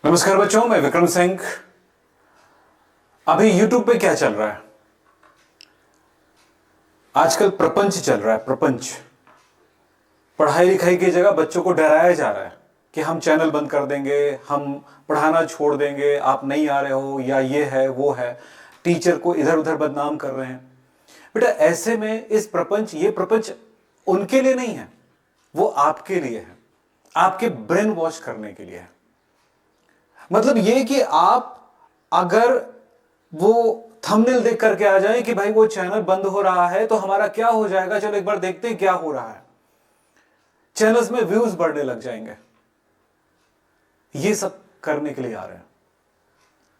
नमस्कार बच्चों, मैं विक्रम सिंह। अभी YouTube पे क्या चल रहा है? आजकल प्रपंच चल रहा है। प्रपंच पढ़ाई लिखाई की जगह बच्चों को डराया जा रहा है कि हम चैनल बंद कर देंगे, हम पढ़ाना छोड़ देंगे, आप नहीं आ रहे हो, या ये है वो है। टीचर को इधर उधर बदनाम कर रहे हैं। बेटा ऐसे में ये प्रपंच उनके लिए नहीं है, वो आपके लिए है, आपके ब्रेन वॉश करने के लिए है। मतलब ये कि आप अगर वो थंबनेल देख करके आ जाए कि भाई वो चैनल बंद हो रहा है तो हमारा क्या हो जाएगा, चलो एक बार देखते हैं क्या हो रहा है, चैनल्स में व्यूज बढ़ने लग जाएंगे। ये सब करने के लिए आ रहे हैं।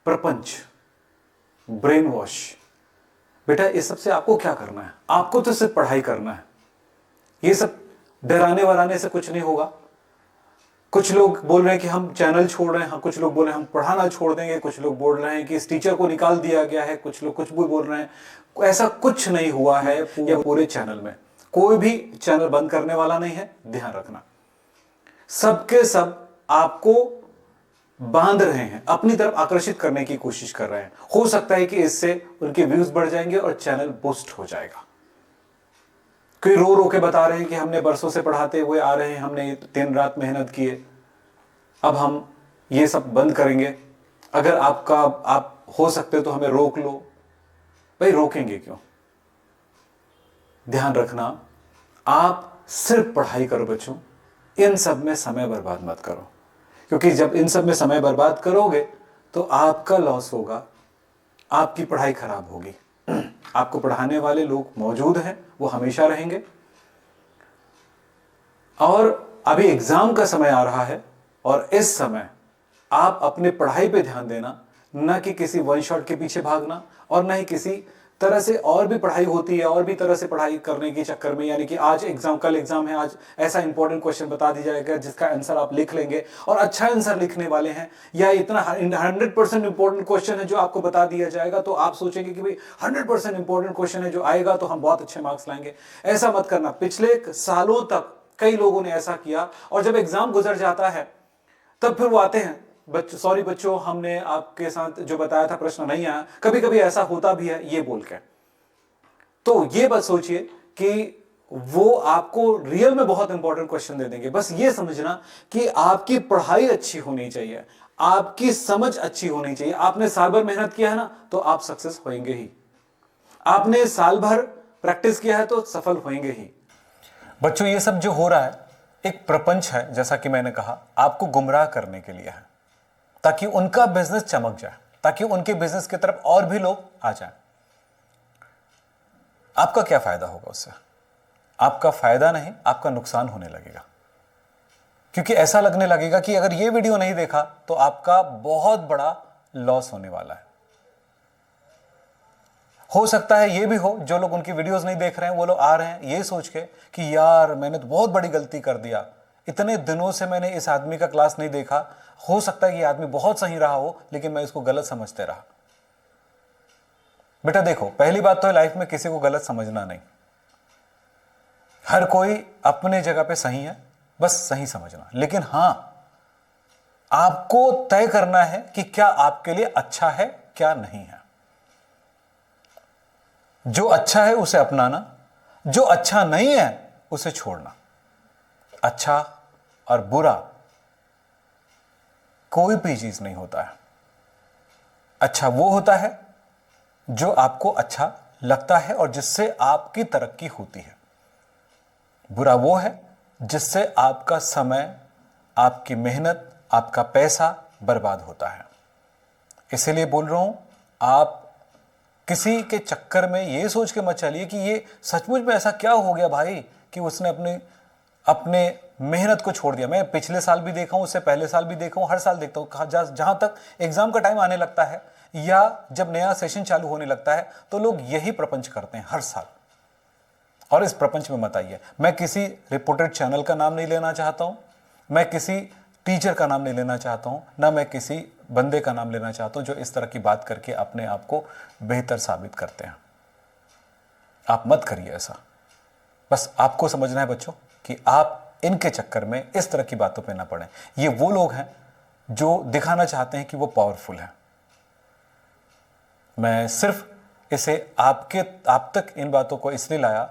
प्रपंच, ब्रेन वॉश। बेटा इस सब से आपको क्या करना है? आपको तो सिर्फ पढ़ाई करना है। ये सब डराने वराने से कुछ नहीं होगा। कुछ लोग बोल रहे हैं कि हम चैनल छोड़ रहे हैं, कुछ लोग बोल रहे हैं हम पढ़ाना छोड़ देंगे, कुछ लोग बोल रहे हैं कि इस टीचर को निकाल दिया गया है, कुछ लोग कुछ भी बोल रहे हैं। ऐसा कुछ नहीं हुआ है। या पूरे चैनल में कोई भी चैनल बंद करने वाला नहीं है, ध्यान रखना। सबके सब आपको बांध रहे हैं, अपनी तरफ आकर्षित करने की कोशिश कर रहे हैं। हो सकता है कि इससे उनके व्यूज बढ़ जाएंगे और चैनल बूस्ट हो जाएगा। कोई रो रो के बता रहे हैं कि हमने बरसों से पढ़ाते हुए आ रहे हैं, हमने दिन रात मेहनत किए, अब हम ये सब बंद करेंगे। अगर आप हो सकते तो हमें रोक लो। भाई रोकेंगे क्यों? ध्यान रखना, आप सिर्फ पढ़ाई करो बच्चों, इन सब में समय बर्बाद मत करो। क्योंकि जब इन सब में समय बर्बाद करोगे तो आपका लॉस होगा, आपकी पढ़ाई खराब होगी। आपको पढ़ाने वाले लोग मौजूद हैं, वो हमेशा रहेंगे। और अभी एग्जाम का समय आ रहा है और इस समय आप अपने पढ़ाई पे ध्यान देना, ना कि किसी वन शॉट के पीछे भागना, और ना ही किसी तरह से और भी पढ़ाई होती है और भी तरह से पढ़ाई करने के चक्कर में, यानी कि आज एग्जाम, कल एग्जाम है, आज ऐसा इंपॉर्टेंट क्वेश्चन बता दिया जाएगा जिसका आंसर आप लिख लेंगे और अच्छा आंसर लिखने वाले हैं, या इतना 100% इंपॉर्टेंट क्वेश्चन है जो आपको बता दिया जाएगा तो आप सोचेंगे कि भाई 100% इंपॉर्टेंट क्वेश्चन है जो आएगा तो हम बहुत अच्छे मार्क्स लाएंगे। ऐसा मत करना। पिछले सालों तक कई लोगों ने ऐसा किया और जब एग्जाम गुजर जाता है तब फिर वो आते हैं, सॉरी बच्चों, हमने आपके साथ जो बताया था प्रश्न नहीं आया। कभी कभी ऐसा होता भी है, ये बोल के। तो ये बस सोचिए कि वो आपको रियल में बहुत इंपॉर्टेंट क्वेश्चन दे देंगे। बस ये समझना कि आपकी पढ़ाई अच्छी होनी चाहिए, आपकी समझ अच्छी होनी चाहिए। आपने साल भर मेहनत किया है ना, तो आप सक्सेस होंगे ही। आपने साल भर प्रैक्टिस किया है तो सफल होंगे ही। बच्चों ये सब जो हो रहा है एक प्रपंच है, जैसा कि मैंने कहा, आपको गुमराह करने के लिए है, ताकि उनका बिजनेस चमक जाए, ताकि उनके बिजनेस की तरफ और भी लोग आ जाएं। आपका क्या फायदा होगा उससे? आपका फायदा नहीं, आपका नुकसान होने लगेगा। क्योंकि ऐसा लगने लगेगा कि अगर ये वीडियो नहीं देखा तो आपका बहुत बड़ा लॉस होने वाला है। हो सकता है ये भी हो, जो लोग उनकी वीडियोस नहीं देख रहे हैं वो लोग आ रहे हैं ये सोच के कि यार मैंने तो बहुत बड़ी गलती कर दिया, इतने दिनों से मैंने इस आदमी का क्लास नहीं देखा, हो सकता है कि ये आदमी बहुत सही रहा हो लेकिन मैं इसको गलत समझते रहा। बेटा देखो, पहली बात तो लाइफ में किसी को गलत समझना नहीं। हर कोई अपने जगह पे सही है, बस सही समझना। लेकिन हां, आपको तय करना है कि क्या आपके लिए अच्छा है, क्या नहीं है। जो अच्छा है उसे अपनाना, जो अच्छा नहीं है उसे छोड़ना। अच्छा और बुरा कोई भी चीज नहीं होता है। अच्छा वो होता है जो आपको अच्छा लगता है और जिससे आपकी तरक्की होती है। बुरा वो है जिससे आपका समय, आपकी मेहनत, आपका पैसा बर्बाद होता है। इसीलिए बोल रहा हूं, आप किसी के चक्कर में ये सोच के मत चलिए कि ये सचमुच में ऐसा क्या हो गया भाई कि उसने अपने मेहनत को छोड़ दिया। मैं पिछले साल भी देखा हूं, उससे पहले साल भी देखा हूं, हर साल देखता हूं। जहां तक एग्जाम का टाइम आने लगता है या जब नया सेशन चालू होने लगता है तो लोग यही प्रपंच करते हैं हर साल। और इस प्रपंच में मत आइए। मैं किसी रिपोर्टेड चैनल का नाम नहीं लेना चाहता हूं, मैं किसी टीचर का नाम नहीं लेना चाहता हूं, ना मैं किसी बंदे का नाम लेना चाहता हूं जो इस तरह की बात करके अपने आप को बेहतर साबित करते हैं। आप मत करिए ऐसा। बस आपको समझना है बच्चों कि आप इनके चक्कर में इस तरह की बातों पे ना पड़े। ये वो लोग हैं जो दिखाना चाहते हैं कि वो पावरफुल है। मैं सिर्फ इसे आप तक इन बातों को इसलिए लाया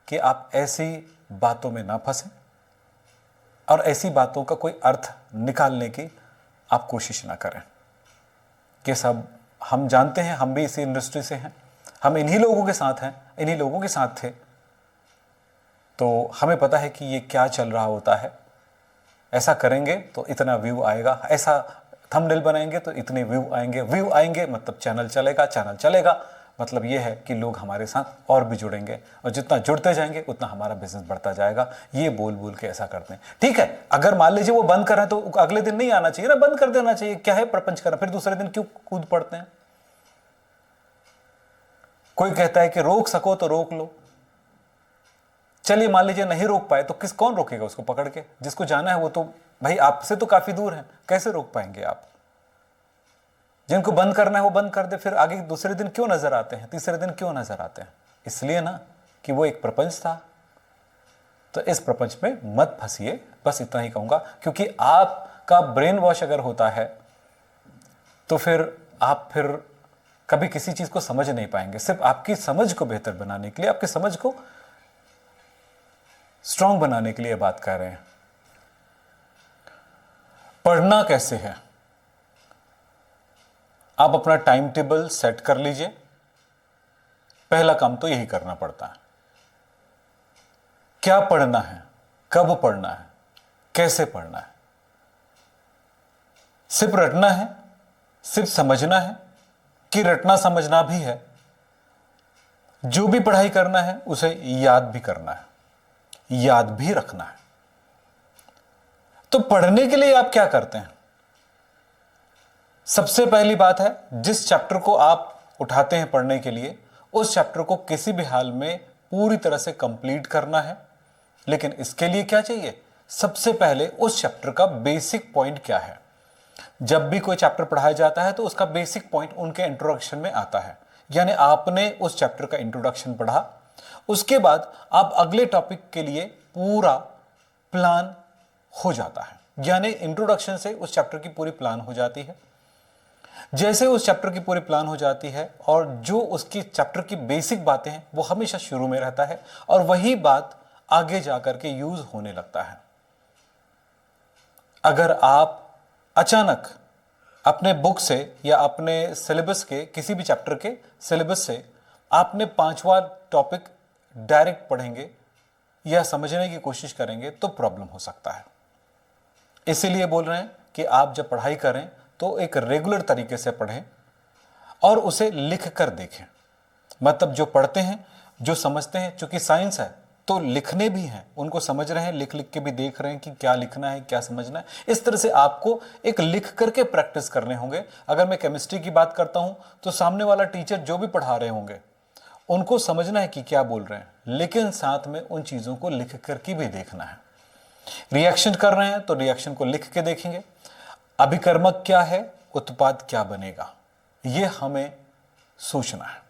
कि आप ऐसी बातों में ना फंसें और ऐसी बातों का कोई अर्थ निकालने की आप कोशिश ना करें कि सब हम जानते हैं, हम भी इसी इंडस्ट्री से हैं, हम इन्हीं लोगों के साथ हैं, इन्हीं लोगों के साथ थे, तो हमें पता है कि ये क्या चल रहा होता है। ऐसा करेंगे तो इतना व्यू आएगा, ऐसा थंबनेल बनाएंगे तो इतने व्यू आएंगे मतलब चैनल चलेगा मतलब ये है कि लोग हमारे साथ और भी जुड़ेंगे, और जितना जुड़ते जाएंगे उतना हमारा बिजनेस बढ़ता जाएगा। ये बोल बोल के ऐसा करते हैं। ठीक है, अगर मान लीजिए वो बंद कर रहे हैं तो अगले दिन नहीं आना चाहिए ना, बंद कर देना चाहिए। क्या है प्रपंच करना, फिर दूसरे दिन क्यों कूद पड़ते हैं? कोई कहता है कि रोक सको तो रोक लो। चलिए मान लीजिए नहीं रोक पाए तो कौन रोकेगा उसको पकड़ के? जिसको जाना है वो तो भाई आपसे तो काफी दूर है, कैसे रोक पाएंगे आप? जिनको बंद करना है वो बंद कर दे, फिर आगे दूसरे दिन क्यों नजर आते हैं, तीसरे दिन क्यों नजर आते हैं? इसलिए ना कि वो एक प्रपंच था। तो इस प्रपंच में मत फंसिए, बस इतना ही कहूंगा। क्योंकि आपका ब्रेन वॉश अगर होता है तो फिर आप कभी किसी चीज को समझ नहीं पाएंगे। सिर्फ आपकी समझ को बेहतर बनाने के लिए, आपकी समझ को स्ट्रांग बनाने के लिए बात कर रहे हैं। पढ़ना कैसे है? आप अपना टाइम टेबल सेट कर लीजिए। पहला काम तो यही करना पड़ता है। क्या पढ़ना है, कब पढ़ना है, कैसे पढ़ना है? सिर्फ रटना है, सिर्फ समझना है कि रटना समझना भी है? जो भी पढ़ाई करना है उसे याद भी करना है, याद भी रखना है। तो पढ़ने के लिए आप क्या करते हैं? सबसे पहली बात है, जिस चैप्टर को आप उठाते हैं पढ़ने के लिए, उस चैप्टर को किसी भी हाल में पूरी तरह से कंप्लीट करना है। लेकिन इसके लिए क्या चाहिए? सबसे पहले उस चैप्टर का बेसिक पॉइंट क्या है। जब भी कोई चैप्टर पढ़ाया जाता है तो उसका बेसिक पॉइंट उनके इंट्रोडक्शन में आता है। यानी आपने उस चैप्टर का इंट्रोडक्शन पढ़ा, उसके बाद आप अगले टॉपिक के लिए पूरा प्लान हो जाता है। यानी इंट्रोडक्शन से उस चैप्टर की पूरी प्लान हो जाती है। जैसे उस चैप्टर की पूरी प्लान हो जाती है और जो उसकी चैप्टर की बेसिक बातें हैं वो हमेशा शुरू में रहता है और वही बात आगे जाकर के यूज होने लगता है। अगर आप अचानक अपने बुक से या अपने सिलेबस के किसी भी चैप्टर के सिलेबस से आपने 5वां टॉपिक डायरेक्ट पढ़ेंगे या समझने की कोशिश करेंगे तो प्रॉब्लम हो सकता है। इसीलिए बोल रहे हैं कि आप जब पढ़ाई करें तो एक रेगुलर तरीके से पढ़ें और उसे लिख कर देखें। मतलब जो पढ़ते हैं, जो समझते हैं, चूंकि साइंस है तो लिखने भी हैं, उनको समझ रहे हैं, लिख लिख के भी देख रहे हैं कि क्या लिखना है, क्या समझना है। इस तरह से आपको एक लिख करके प्रैक्टिस करने होंगे। अगर मैं केमिस्ट्री की बात करता हूं तो सामने वाला टीचर जो भी पढ़ा रहे होंगे उनको समझना है कि क्या बोल रहे हैं, लेकिन साथ में उन चीजों को लिख करके भी देखना है। रिएक्शन कर रहे हैं तो रिएक्शन को लिख के देखेंगे। अभिकर्मक क्या है, उत्पाद क्या बनेगा, यह हमें सोचना है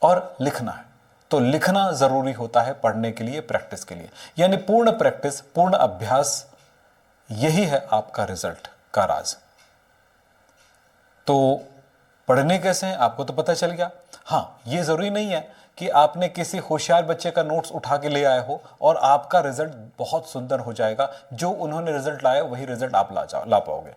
और लिखना है। तो लिखना जरूरी होता है पढ़ने के लिए, प्रैक्टिस के लिए। यानी पूर्ण प्रैक्टिस, पूर्ण अभ्यास, यही है आपका रिजल्ट का राज। तो पढ़ने कैसे हैं आपको तो पता चल गया। हाँ, यह जरूरी नहीं है कि आपने किसी होशियार बच्चे का नोट्स उठा के ले आए हो और आपका रिजल्ट बहुत सुंदर हो जाएगा। जो उन्होंने रिजल्ट लाया वही रिजल्ट आप ला पाओगे।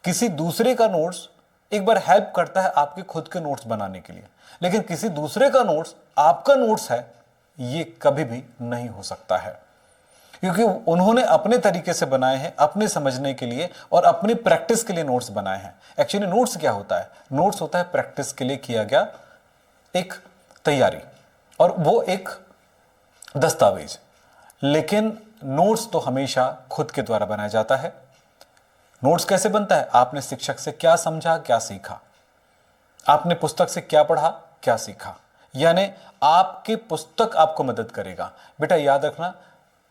किसी दूसरे का नोट्स एक बार हेल्प करता है आपके खुद के नोट्स बनाने के लिए, लेकिन किसी दूसरे का नोट्स आपका नोट्स है, ये कभी भी नहीं हो सकता है, क्योंकि उन्होंने अपने तरीके से बनाए हैं, अपने समझने के लिए और अपनी प्रैक्टिस के लिए नोट्स बनाए हैं। एक्चुअली नोट्स क्या होता है? नोट्स होता है प्रैक्टिस के लिए किया गया एक तैयारी, और वो एक दस्तावेज। लेकिन नोट्स तो हमेशा खुद के द्वारा बनाया जाता है। नोट्स कैसे बनता है? आपने शिक्षक से क्या समझा, क्या सीखा, आपने पुस्तक से क्या पढ़ा, क्या सीखा। यानी आपकी पुस्तक आपको मदद करेगा। बेटा याद रखना,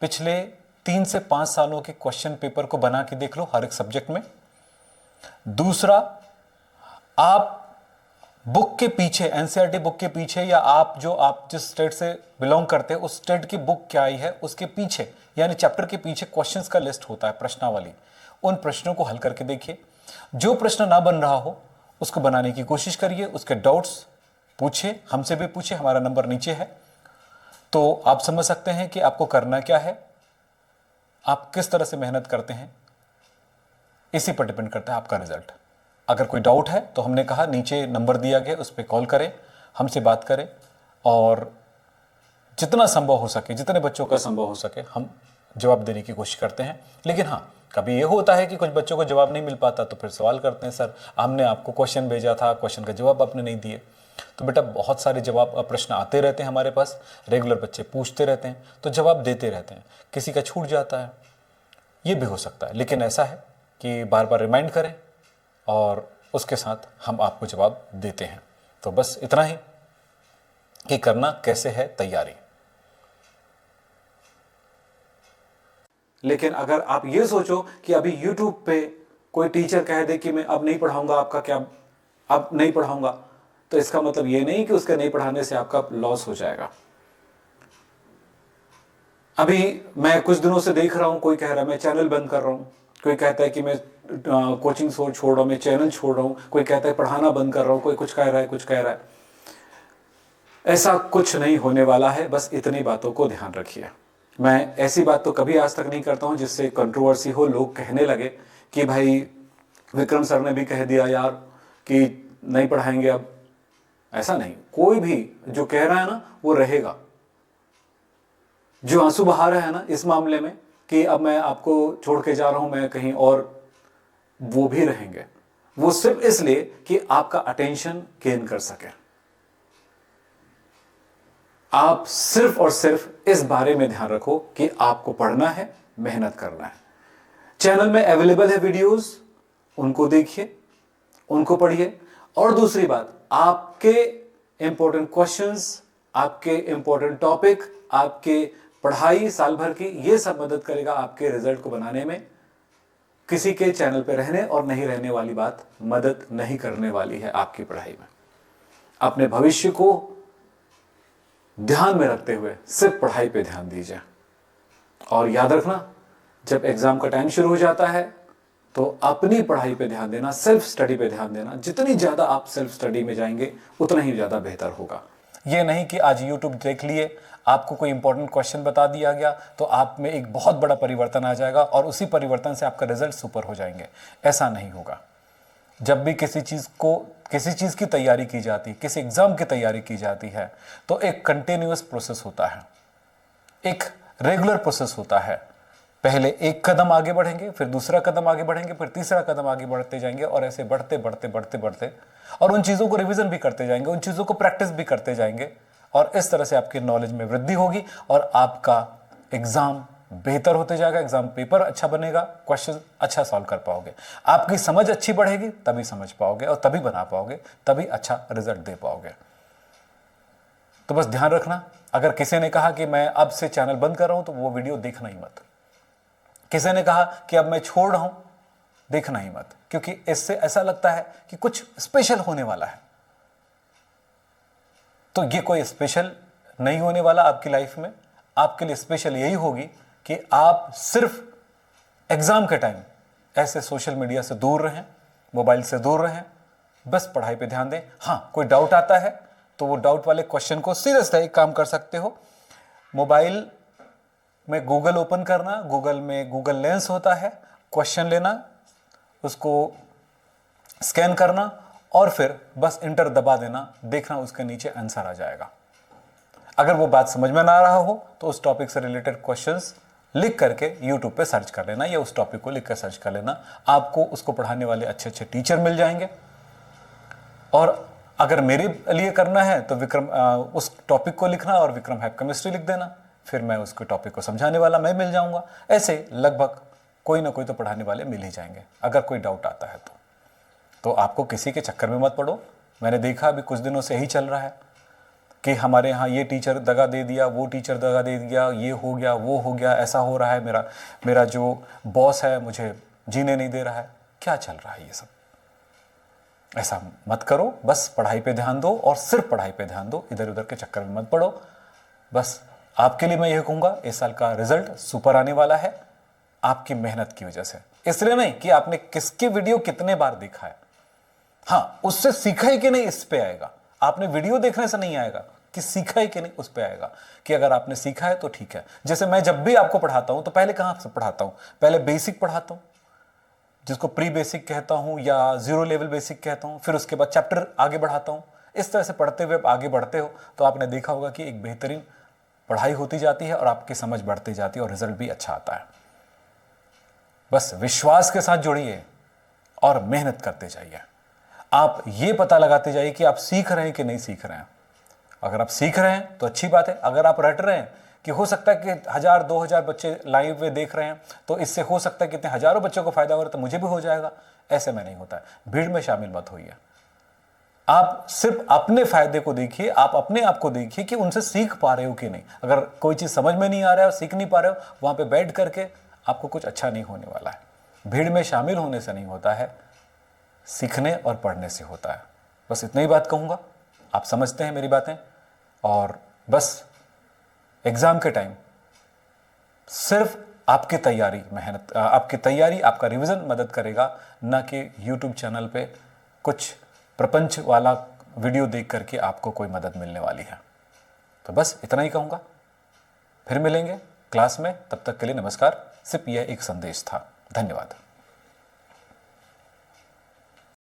पिछले 3 से 5 सालों के क्वेश्चन पेपर को बना के देख लो हर एक सब्जेक्ट में। दूसरा, आप बुक के पीछे, एनसीईआरटी बुक के पीछे, या आप जिस स्टेट से बिलोंग करते हैं उस स्टेट की बुक क्या आई है उसके पीछे, यानी चैप्टर के पीछे क्वेश्चंस का लिस्ट होता है, प्रश्नावली। उन प्रश्नों को हल करके देखिए। जो प्रश्न ना बन रहा हो उसको बनाने की कोशिश करिए, उसके डाउट्स पूछिए, हमसे भी पूछिए, हमारा नंबर नीचे है। तो आप समझ सकते हैं कि आपको करना क्या है, आप किस तरह से मेहनत करते हैं, इसी पर डिपेंड करता है आपका रिजल्ट। अगर कोई डाउट है तो हमने कहा नीचे नंबर दिया गया, उस पर कॉल करें, हमसे बात करें, और जितना संभव हो सके, जितने बच्चों का संभव हो सके, हम जवाब देने की कोशिश करते हैं। लेकिन हाँ, कभी ये होता है कि कुछ बच्चों को जवाब नहीं मिल पाता, तो फिर सवाल करते हैं, सर हमने आपको क्वेश्चन भेजा था, क्वेश्चन का जवाब आपने नहीं दिए। तो बेटा बहुत सारे जवाब प्रश्न आते रहते हैं हमारे पास, रेगुलर बच्चे पूछते रहते हैं, तो जवाब देते रहते हैं, किसी का छूट जाता है, ये भी हो सकता है। लेकिन ऐसा है कि बार बार रिमाइंड करें और उसके साथ हम आपको जवाब देते हैं। तो बस इतना ही कि करना कैसे है तैयारी। लेकिन अगर आप ये सोचो कि अभी YouTube पे कोई टीचर कह दे कि मैं अब नहीं पढ़ाऊंगा, आपका क्या, अब नहीं पढ़ाऊंगा, तो इसका मतलब ये नहीं कि उसके नहीं पढ़ाने से आपका लॉस हो जाएगा। अभी मैं कुछ दिनों से देख रहा हूं, कोई कह रहा है मैं चैनल बंद कर रहा हूं, कोई कहता है कि मैं कोचिंग छोड़ रहा हूं, मैं चैनल छोड़ रहा हूं, कोई कहता है पढ़ाना बंद कर रहा हूं, कोई कुछ कह रहा है, कुछ कह रहा है। ऐसा कुछ नहीं होने वाला है, बस इतनी बातों को ध्यान रखिए। मैं ऐसी बात तो कभी आज तक नहीं करता हूं जिससे कंट्रोवर्सी हो, लोग कहने लगे कि भाई विक्रम सर ने भी कह दिया यार कि नहीं पढ़ाएंगे अब। ऐसा नहीं, कोई भी जो कह रहा है ना वो रहेगा। जो आंसू बहा रहा है ना इस मामले में कि अब मैं आपको छोड़ के जा रहा हूं मैं कहीं और, वो भी रहेंगे। वो सिर्फ इसलिए कि आपका अटेंशन गेन कर सके। आप सिर्फ और सिर्फ इस बारे में ध्यान रखो कि आपको पढ़ना है, मेहनत करना है। चैनल में अवेलेबल है वीडियोस, उनको देखिए, उनको पढ़िए। और दूसरी बात, आपके इंपॉर्टेंट क्वेश्चंस, आपके इंपॉर्टेंट टॉपिक, आपके पढ़ाई साल भर की, ये सब मदद करेगा आपके रिजल्ट को बनाने में। किसी के चैनल पे रहने और नहीं रहने वाली बात मदद नहीं करने वाली है आपकी पढ़ाई में। अपने भविष्य को ध्यान में रखते हुए सिर्फ पढ़ाई पे ध्यान दीजिए। और याद रखना, जब एग्जाम का टाइम शुरू हो जाता है तो अपनी पढ़ाई पे ध्यान देना, सेल्फ स्टडी पे ध्यान देना। जितनी ज्यादा आप सेल्फ स्टडी में जाएंगे उतना ही ज्यादा बेहतर होगा। ये नहीं कि आज YouTube देख लिए, आपको कोई इंपॉर्टेंट क्वेश्चन बता दिया गया तो आप में एक बहुत बड़ा परिवर्तन आ जाएगा और उसी परिवर्तन से आपका रिजल्ट सुपर हो जाएंगे। ऐसा नहीं होगा। जब भी किसी चीज़ की तैयारी की जाती, किसी एग्जाम की तैयारी की जाती है, तो एक कंटिन्यूअस प्रोसेस होता है, एक रेगुलर प्रोसेस होता है। पहले एक कदम आगे बढ़ेंगे, फिर दूसरा कदम आगे बढ़ेंगे, फिर तीसरा कदम आगे बढ़ते जाएंगे, और ऐसे बढ़ते बढ़ते बढ़ते बढ़ते, और उन चीज़ों को रिवीजन भी करते जाएंगे, उन चीज़ों को प्रैक्टिस भी करते जाएंगे, और इस तरह से आपकी नॉलेज में वृद्धि होगी और आपका एग्जाम बेहतर होते जाएगा, एग्जाम पेपर अच्छा बनेगा, क्वेश्चन अच्छा सॉल्व कर पाओगे, आपकी समझ अच्छी बढ़ेगी, तभी समझ पाओगे और तभी बना पाओगे, तभी अच्छा रिजल्ट दे पाओगे। तो बस ध्यान रखना, अगर किसी ने कहा कि मैं अब से चैनल बंद कर रहा हूं तो वो वीडियो देखना ही मत। किसी ने कहा कि अब मैं छोड़ रहा हूं, देखना ही मत, क्योंकि इससे ऐसा लगता है कि कुछ स्पेशल होने वाला है। तो ये कोई स्पेशल नहीं होने वाला आपकी लाइफ में। आपके लिए स्पेशल यही होगी कि आप सिर्फ एग्जाम के टाइम ऐसे सोशल मीडिया से दूर रहें, मोबाइल से दूर रहें, बस पढ़ाई पे ध्यान दें। हाँ, कोई डाउट आता है तो वो डाउट वाले क्वेश्चन को सीधे सीधे एक काम कर सकते हो, मोबाइल में गूगल ओपन करना, गूगल में गूगल लेंस होता है, क्वेश्चन लेना, उसको स्कैन करना और फिर बस इंटर दबा देना, देखना उसके नीचे आंसर आ जाएगा। अगर वो बात समझ में ना आ रहा हो तो उस टॉपिक से रिलेटेड क्वेश्चंस लिख करके यूट्यूब पे सर्च कर लेना, या उस टॉपिक को लिख कर सर्च कर लेना, आपको उसको पढ़ाने वाले अच्छे अच्छे टीचर मिल जाएंगे। और अगर मेरे लिए करना है तो विक्रम उस टॉपिक को लिखना और विक्रम हैप केमिस्ट्री लिख देना, फिर मैं उसके टॉपिक को समझाने वाला मैं मिल जाऊंगा। ऐसे लगभग कोई ना कोई तो पढ़ाने वाले मिल ही जाएंगे अगर कोई डाउट आता है तो आपको किसी के चक्कर में मत पड़ो। मैंने देखा अभी कुछ दिनों से ही चल रहा है कि हमारे यहाँ ये टीचर दगा दे दिया, वो टीचर दगा दे दिया, ये हो गया, वो हो गया, ऐसा हो रहा है, मेरा जो बॉस है मुझे जीने नहीं दे रहा है। क्या चल रहा है ये सब? ऐसा मत करो, बस पढ़ाई पे ध्यान दो और सिर्फ पढ़ाई पे ध्यान दो, इधर उधर के चक्कर में मत पड़ो। बस आपके लिए मैं यह कहूँगा, इस साल का रिजल्ट सुपर आने वाला है आपकी मेहनत की वजह से, इसलिए नहीं कि आपने किसकी वीडियो कितने बार देखा है। हाँ, उससे सीखा है कि नहीं इस पे आएगा। आपने वीडियो देखने से नहीं आएगा कि सीखा है कि नहीं, उस पे आएगा कि अगर आपने सीखा है तो ठीक है। जैसे मैं जब भी आपको पढ़ाता हूं तो पहले कहां से पढ़ाता हूं, पहले बेसिक पढ़ाता हूं, जिसको प्री बेसिक कहता हूं या 0 लेवल बेसिक कहता हूं, फिर उसके बाद चैप्टर आगे बढ़ाता हूं। इस तरह से पढ़ते हुए आगे बढ़ते हो तो आपने देखा होगा कि एक बेहतरीन पढ़ाई होती जाती है और आपकी समझ बढ़ती जाती है और रिजल्ट भी अच्छा आता है। बस विश्वास के साथ जुड़िए और मेहनत करते जाइए। आप ये पता लगाते जाइए कि आप सीख रहे हैं कि नहीं सीख रहे हैं। अगर आप सीख रहे हैं तो अच्छी बात है। अगर आप रट रहे हैं कि हो सकता है कि 1000-2000 बच्चे लाइव में देख रहे हैं तो इससे हो सकता है कि इतने हजारों बच्चों को फायदा हो रहा है तो मुझे भी हो जाएगा, ऐसे में नहीं होता है। भीड़ में शामिल मत होइए। आप सिर्फ अपने फायदे को देखिए, आप अपने आप को देखिए कि उनसे सीख पा रहे हो कि नहीं। अगर कोई चीज समझ में नहीं आ रहा है और सीख नहीं पा रहे हो, वहां पे बैठ करके आपको कुछ अच्छा नहीं होने वाला है। भीड़ में शामिल होने से नहीं होता है, सीखने और पढ़ने से होता है। बस इतना ही बात कहूंगा, आप समझते हैं मेरी बातें। और बस एग्जाम के टाइम सिर्फ आपकी तैयारी, मेहनत, आपकी तैयारी, आपका रिवीजन मदद करेगा, ना कि यूट्यूब चैनल पे कुछ प्रपंच वाला वीडियो देख करके आपको कोई मदद मिलने वाली है। तो बस इतना ही कहूंगा, फिर मिलेंगे क्लास में। तब तक के लिए नमस्कार। सिर्फ यह एक संदेश था। धन्यवाद।